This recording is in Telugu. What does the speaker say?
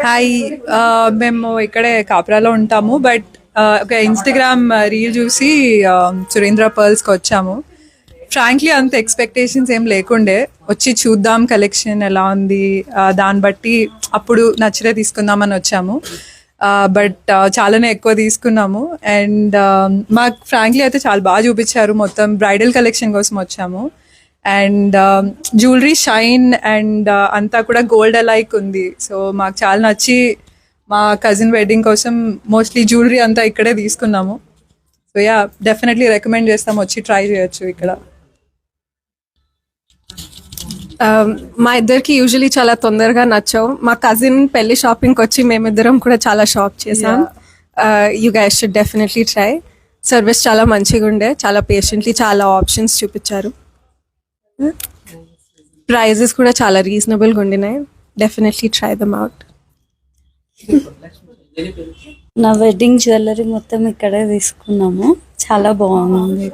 హాయ్, మేము ఇక్కడే కాపురాలో ఉంటాము. బట్ ఒక ఇన్స్టాగ్రామ్ రీల్ చూసి సురేంద్ర పర్ల్స్కి వచ్చాము. ఫ్రాంక్లీ అంత ఎక్స్పెక్టేషన్స్ ఏం లేకుండే, వచ్చి చూద్దాం కలెక్షన్ ఎలా ఉంది, దాన్ని బట్టి అప్పుడు నచ్చితే తీసుకుందామని వచ్చాము. బట్ చాలానే ఎక్కువ తీసుకున్నాము. అండ్ మాకు ఫ్రాంక్లీ అయితే చాలా బాగా చూపించారు. మొత్తం బ్రైడల్ కలెక్షన్ కోసం వచ్చాము. అండ్ జ్యువెలరీ షైన్ అండ్ అంతా కూడా గోల్డ్ అలైక్ ఉంది. సో మాకు చాలా నచ్చి మా కజిన్ వెడ్డింగ్ కోసం మోస్ట్లీ జ్యువెలరీ అంతా ఇక్కడే తీసుకున్నాము. సో యా, డెఫినెట్లీ రికమెండ్ చేస్తాం, వచ్చి ట్రై చేయొచ్చు ఇక్కడ. మా ఇద్దరికి యూజువలీ చాలా తొందరగా నచ్చవు. మా కజిన్ పెళ్లి షాపింగ్కి వచ్చి మేమిద్దరం కూడా చాలా షాప్ చేసాం. You guys should definitely try. Service చాలా మంచిగా ఉండే, చాలా పేషెంట్లీ చాలా ఆప్షన్స్ చూపించారు. ప్రైజెస్ కూడా చాలా రీజనబుల్గా ఉండినాయి. Definitely try them out. నా వెడ్డింగ్ జ్యువెలరీ మొత్తం ఇక్కడే తీసుకున్నాము, చాలా బాగుంది.